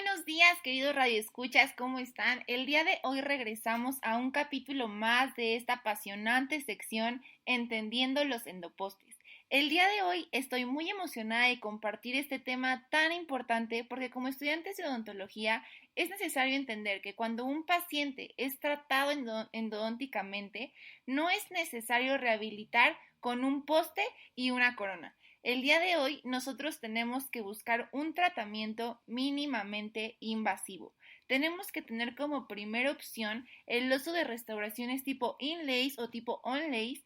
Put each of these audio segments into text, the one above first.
buenos días, queridos radioescuchas, ¿cómo están? El día de hoy regresamos a un capítulo más de esta apasionante sección Entendiendo los endopostes. El día de hoy estoy muy emocionada de compartir este tema tan importante porque como estudiantes de odontología es necesario entender que cuando un paciente es tratado endodónticamente no es necesario rehabilitar con un poste y una corona. El día de hoy nosotros tenemos que buscar un tratamiento mínimamente invasivo. Tenemos que tener como primera opción el uso de restauraciones tipo inlays o tipo onlays,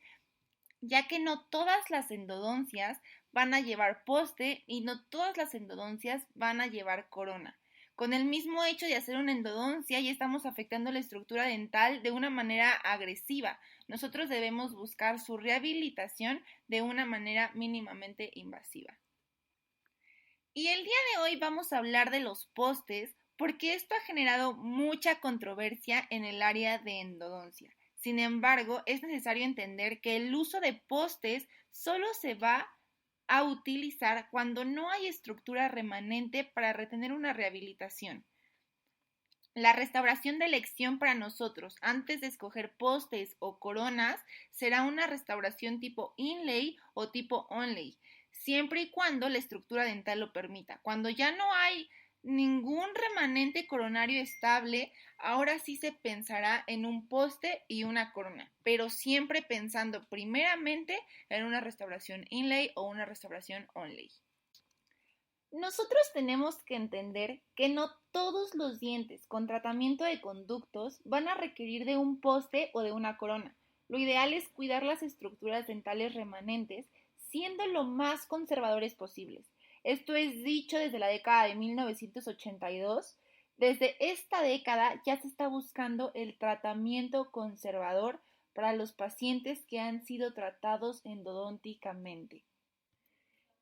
ya que no todas las endodoncias van a llevar poste y no todas las endodoncias van a llevar corona. Con el mismo hecho de hacer una endodoncia ya estamos afectando la estructura dental de una manera agresiva. Nosotros debemos buscar su rehabilitación de una manera mínimamente invasiva. Y el día de hoy vamos a hablar de los postes porque esto ha generado mucha controversia en el área de endodoncia. Sin embargo, es necesario entender que el uso de postes solo se va a utilizar cuando no hay estructura remanente para retener una rehabilitación. La restauración de elección para nosotros antes de escoger postes o coronas será una restauración tipo inlay o tipo onlay, siempre y cuando la estructura dental lo permita. Cuando ya no hay ningún remanente coronario estable, ahora sí se pensará en un poste y una corona, pero siempre pensando primeramente en una restauración inlay o una restauración onlay. Nosotros tenemos que entender que no todos los dientes con tratamiento de conductos van a requerir de un poste o de una corona. Lo ideal es cuidar las estructuras dentales remanentes, siendo lo más conservadores posibles. Esto es dicho desde la década de 1982. Desde esta década ya se está buscando el tratamiento conservador para los pacientes que han sido tratados endodónticamente.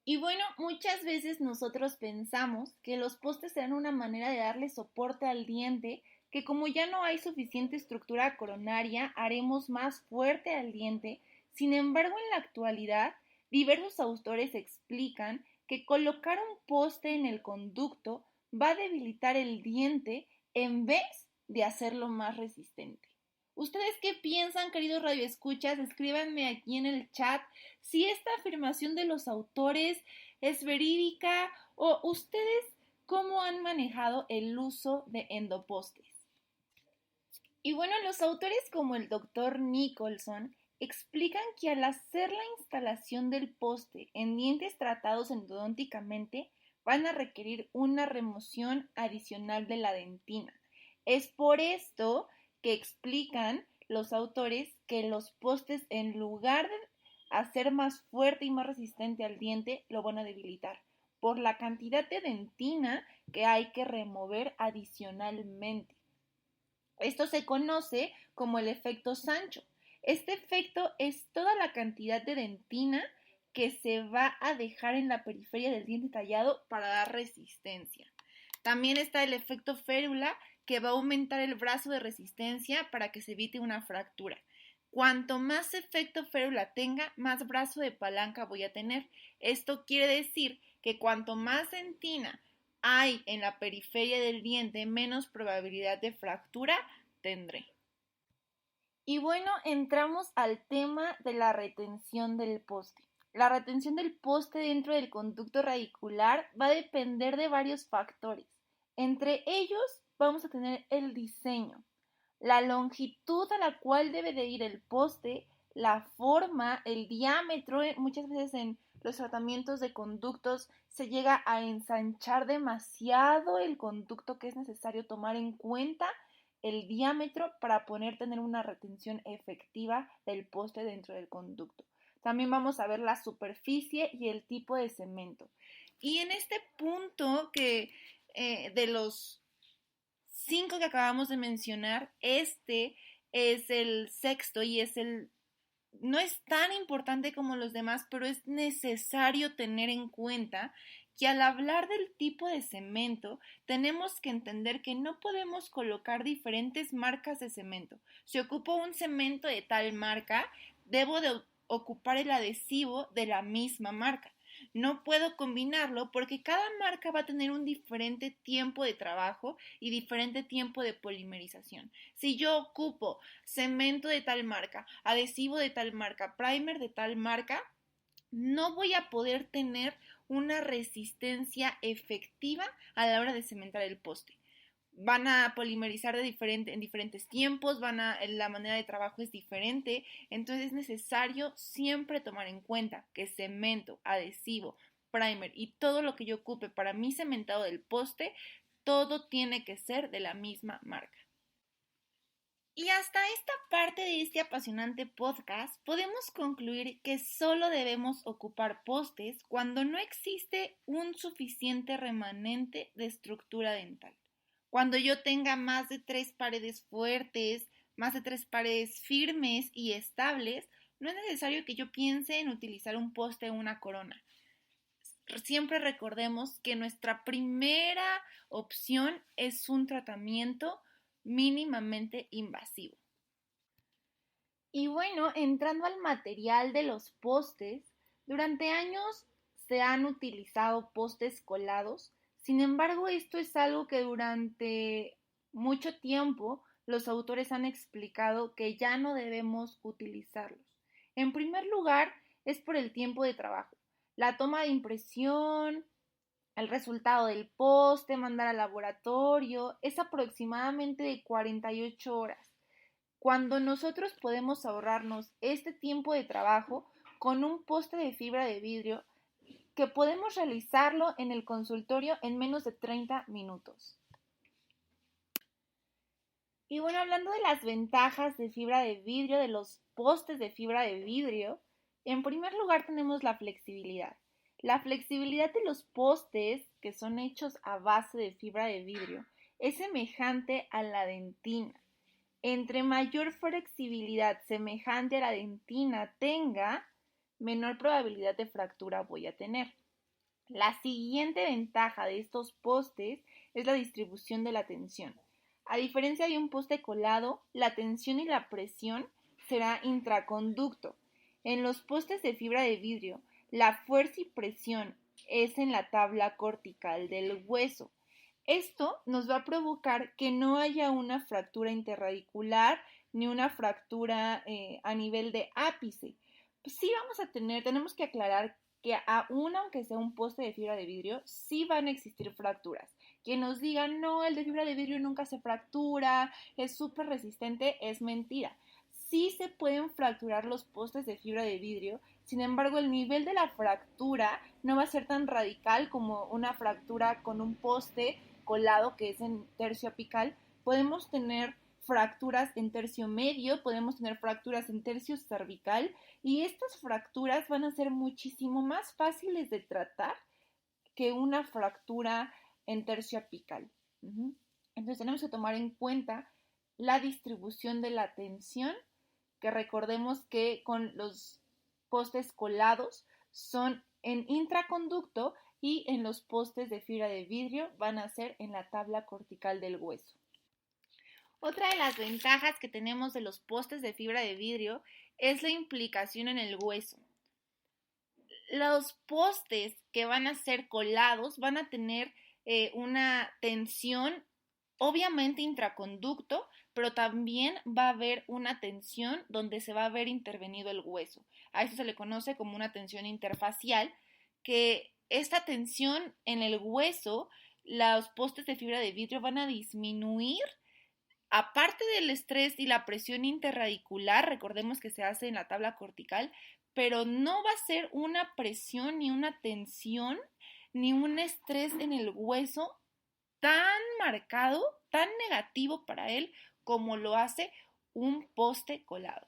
Y bueno, muchas veces nosotros pensamos que los postes serán una manera de darle soporte al diente, que como ya no hay suficiente estructura coronaria, haremos más fuerte al diente. Sin embargo, en la actualidad, diversos autores explican que colocar un poste en el conducto va a debilitar el diente en vez de hacerlo más resistente. ¿Ustedes qué piensan, queridos radioescuchas? Escríbanme aquí en el chat si esta afirmación de los autores es verídica o ustedes cómo han manejado el uso de endopostes. Y bueno, los autores como el doctor Nicholson explican que al hacer la instalación del poste en dientes tratados endodónticamente van a requerir una remoción adicional de la dentina. Es por esto que explican los autores que los postes, en lugar de hacer más fuerte y más resistente al diente, lo van a debilitar por la cantidad de dentina que hay que remover adicionalmente. Esto se conoce como el efecto Sancho. Este efecto es toda la cantidad de dentina que se va a dejar en la periferia del diente tallado para dar resistencia. También está el efecto férula, que va a aumentar el brazo de resistencia para que se evite una fractura. Cuanto más efecto férula tenga, más brazo de palanca voy a tener. Esto quiere decir que cuanto más dentina hay en la periferia del diente, menos probabilidad de fractura tendré. Y bueno, entramos al tema de la retención del poste. La retención del poste dentro del conducto radicular va a depender de varios factores. Entre ellos vamos a tener el diseño, la longitud a la cual debe de ir el poste, la forma, el diámetro. Muchas veces en los tratamientos de conductos se llega a ensanchar demasiado el conducto, que es necesario tomar en cuenta el diámetro para poder tener una retención efectiva del poste dentro del conducto. También vamos a ver la superficie y el tipo de cemento. Y en este punto de los 5 que acabamos de mencionar, este es el sexto y no es tan importante como los demás, pero es necesario tener en cuenta que al hablar del tipo de cemento, tenemos que entender que no podemos colocar diferentes marcas de cemento. Si ocupo un cemento de tal marca, debo de ocupar el adhesivo de la misma marca. No puedo combinarlo porque cada marca va a tener un diferente tiempo de trabajo y diferente tiempo de polimerización. Si yo ocupo cemento de tal marca, adhesivo de tal marca, primer de tal marca, no voy a poder tener una resistencia efectiva a la hora de cementar el poste. Van a polimerizar en diferentes tiempos, la manera de trabajo es diferente, entonces es necesario siempre tomar en cuenta que cemento, adhesivo, primer y todo lo que yo ocupe para mi cementado del poste, todo tiene que ser de la misma marca. Y hasta esta parte de este apasionante podcast podemos concluir que solo debemos ocupar postes cuando no existe un suficiente remanente de estructura dental. Cuando yo tenga más de 3 paredes fuertes, más de 3 paredes firmes y estables, no es necesario que yo piense en utilizar un poste o una corona. Siempre recordemos que nuestra primera opción es un tratamiento mínimamente invasivo. Y bueno, entrando al material de los postes, durante años se han utilizado postes colados. Sin embargo, esto es algo que durante mucho tiempo los autores han explicado que ya no debemos utilizarlos. En primer lugar, es por el tiempo de trabajo. La toma de impresión, el resultado del poste, mandar al laboratorio, es aproximadamente de 48 horas. Cuando nosotros podemos ahorrarnos este tiempo de trabajo con un poste de fibra de vidrio que podemos realizarlo en el consultorio en menos de 30 minutos. Y bueno, hablando de las ventajas de fibra de vidrio, de los postes de fibra de vidrio, en primer lugar tenemos la flexibilidad. La flexibilidad de los postes, que son hechos a base de fibra de vidrio, es semejante a la dentina. Entre mayor flexibilidad semejante a la dentina tenga, menor probabilidad de fractura voy a tener. La siguiente ventaja de estos postes es la distribución de la tensión. A diferencia de un poste colado, la tensión y la presión será intraconducto. En los postes de fibra de vidrio, la fuerza y presión es en la tabla cortical del hueso. Esto nos va a provocar que no haya una fractura interradicular ni una fractura a nivel de ápice. Pues sí vamos a tenemos que aclarar que aún aunque sea un poste de fibra de vidrio, sí van a existir fracturas. Que nos digan, no, el de fibra de vidrio nunca se fractura, es súper resistente, es mentira. Sí se pueden fracturar los postes de fibra de vidrio, sin embargo el nivel de la fractura no va a ser tan radical como una fractura con un poste colado que es en tercio apical. Podemos tener fracturas en tercio medio, podemos tener fracturas en tercio cervical y estas fracturas van a ser muchísimo más fáciles de tratar que una fractura en tercio apical. Entonces tenemos que tomar en cuenta la distribución de la tensión, que recordemos que con los postes colados son en intraconducto y en los postes de fibra de vidrio van a ser en la tabla cortical del hueso. Otra de las ventajas que tenemos de los postes de fibra de vidrio es la implicación en el hueso. Los postes que van a ser colados van a tener una tensión obviamente intraconducto, pero también va a haber una tensión donde se va a ver intervenido el hueso. A eso se le conoce como una tensión interfacial, que esta tensión en el hueso, los postes de fibra de vidrio van a disminuir. Aparte del estrés y la presión interradicular, recordemos que se hace en la tabla cortical, pero no va a ser una presión ni una tensión ni un estrés en el hueso tan marcado, tan negativo para él como lo hace un poste colado.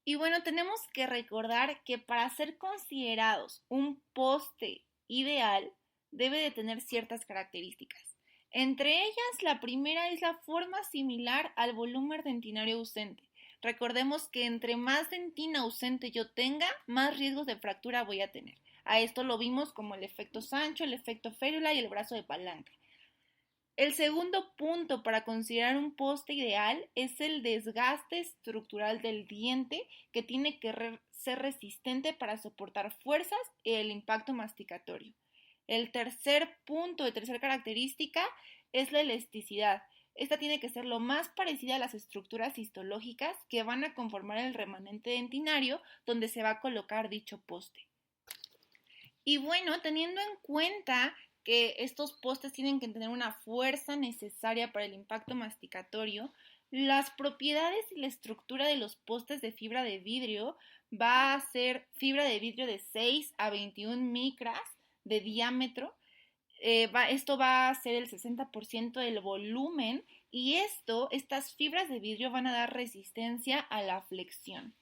Y bueno, tenemos que recordar que para ser considerados un poste ideal debe de tener ciertas características. Entre ellas, la primera es la forma similar al volumen dentinario ausente. Recordemos que entre más dentina ausente yo tenga, más riesgos de fractura voy a tener. A esto lo vimos como el efecto Sancho, el efecto férula y el brazo de palanca. El segundo punto para considerar un poste ideal es el desgaste estructural del diente, que tiene que ser resistente para soportar fuerzas y el impacto masticatorio. El tercer punto, de tercera característica, es la elasticidad. Esta tiene que ser lo más parecida a las estructuras histológicas que van a conformar el remanente dentinario donde se va a colocar dicho poste. Y bueno, teniendo en cuenta que estos postes tienen que tener una fuerza necesaria para el impacto masticatorio, las propiedades y la estructura de los postes de fibra de vidrio va a ser fibra de vidrio de 6 a 21 micras de diámetro. Esto va a ser el 60% del volumen y estas fibras de vidrio van a dar resistencia a la flexión.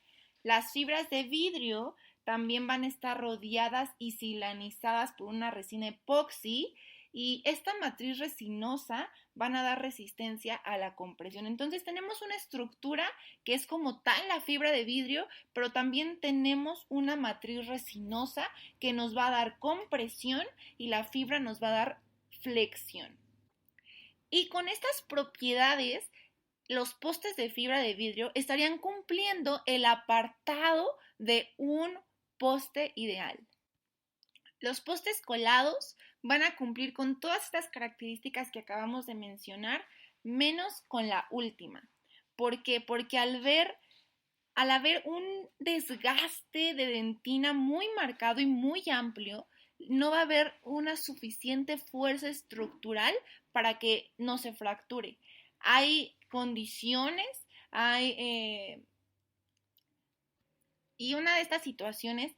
Las fibras de vidrio también van a estar rodeadas y silanizadas por una resina epoxi y esta matriz resinosa van a dar resistencia a la compresión. Entonces tenemos una estructura que es como tal la fibra de vidrio, pero también tenemos una matriz resinosa que nos va a dar compresión y la fibra nos va a dar flexión. Y con estas propiedades, los postes de fibra de vidrio estarían cumpliendo el apartado de un poste ideal. Los postes colados van a cumplir con todas estas características que acabamos de mencionar, menos con la última. ¿Por qué? Porque al haber un desgaste de dentina muy marcado y muy amplio, no va a haber una suficiente fuerza estructural para que no se fracture. Hay condiciones, y una de estas situaciones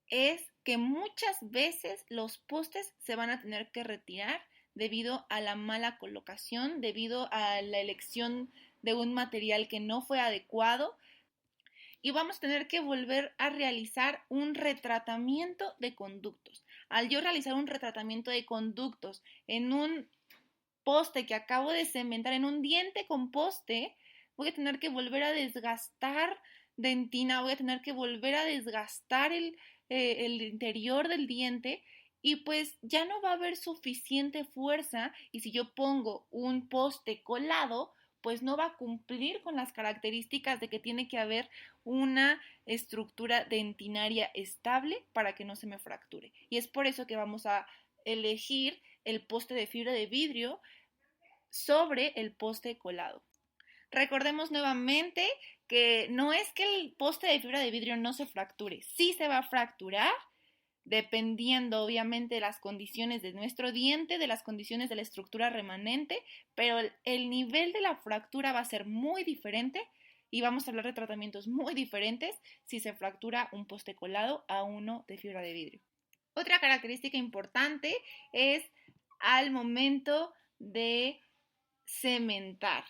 es que muchas veces los postes se van a tener que retirar debido a la mala colocación, debido a la elección de un material que no fue adecuado, y vamos a tener que volver a realizar un retratamiento de conductos. Al yo realizar un retratamiento de conductos en un poste que acabo de cementar, en un diente con poste, voy a tener que volver a desgastar dentina, voy a tener que volver a desgastar el interior del diente y pues ya no va a haber suficiente fuerza y si yo pongo un poste colado, pues no va a cumplir con las características de que tiene que haber una estructura dentinaria estable para que no se me fracture. Y es por eso que vamos a elegir el poste de fibra de vidrio sobre el poste colado. Recordemos nuevamente que no es que el poste de fibra de vidrio no se fracture, sí se va a fracturar dependiendo obviamente de las condiciones de nuestro diente, de las condiciones de la estructura remanente, pero el nivel de la fractura va a ser muy diferente y vamos a hablar de tratamientos muy diferentes si se fractura un poste colado a uno de fibra de vidrio. Otra característica importante es al momento de cementar.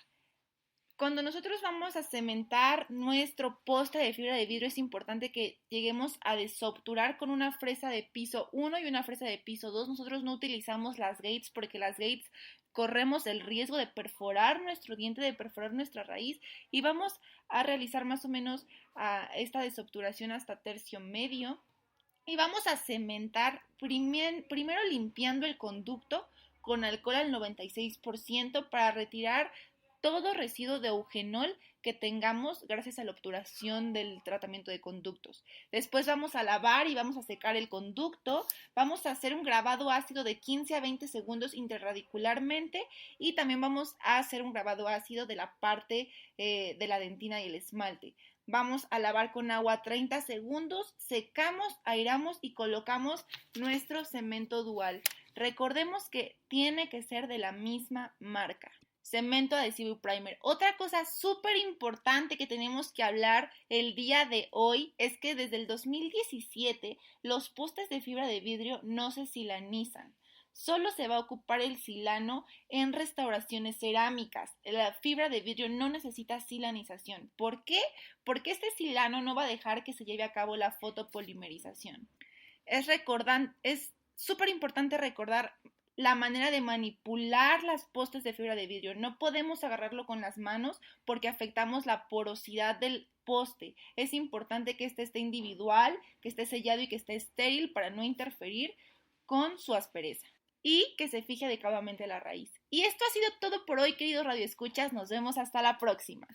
Cuando nosotros vamos a cementar nuestro poste de fibra de vidrio es importante que lleguemos a desobturar con una fresa de piso 1 y una fresa de piso 2. Nosotros no utilizamos las gates porque las gates corremos el riesgo de perforar nuestro diente, de perforar nuestra raíz y vamos a realizar más o menos esta desobturación hasta tercio medio. Y vamos a cementar primero limpiando el conducto con alcohol al 96% para retirar todo residuo de eugenol que tengamos gracias a la obturación del tratamiento de conductos. Después vamos a lavar y vamos a secar el conducto. Vamos a hacer un grabado ácido de 15 a 20 segundos interradicularmente y también vamos a hacer un grabado ácido de la parte de la dentina y el esmalte. Vamos a lavar con agua 30 segundos, secamos, airamos y colocamos nuestro cemento dual. Recordemos que tiene que ser de la misma marca. Cemento adhesivo y primer. Otra cosa súper importante que tenemos que hablar el día de hoy es que desde el 2017 los postes de fibra de vidrio no se silanizan. Solo se va a ocupar el silano en restauraciones cerámicas. La fibra de vidrio no necesita silanización. ¿Por qué? Porque este silano no va a dejar que se lleve a cabo la fotopolimerización. Es súper importante recordar la manera de manipular las postes de fibra de vidrio. No podemos agarrarlo con las manos porque afectamos la porosidad del poste. Es importante que este esté individual, que esté sellado y que esté estéril para no interferir con su aspereza. y que se fije adecuadamente la raíz. Y esto ha sido todo por hoy, queridos radioescuchas. Nos vemos hasta la próxima.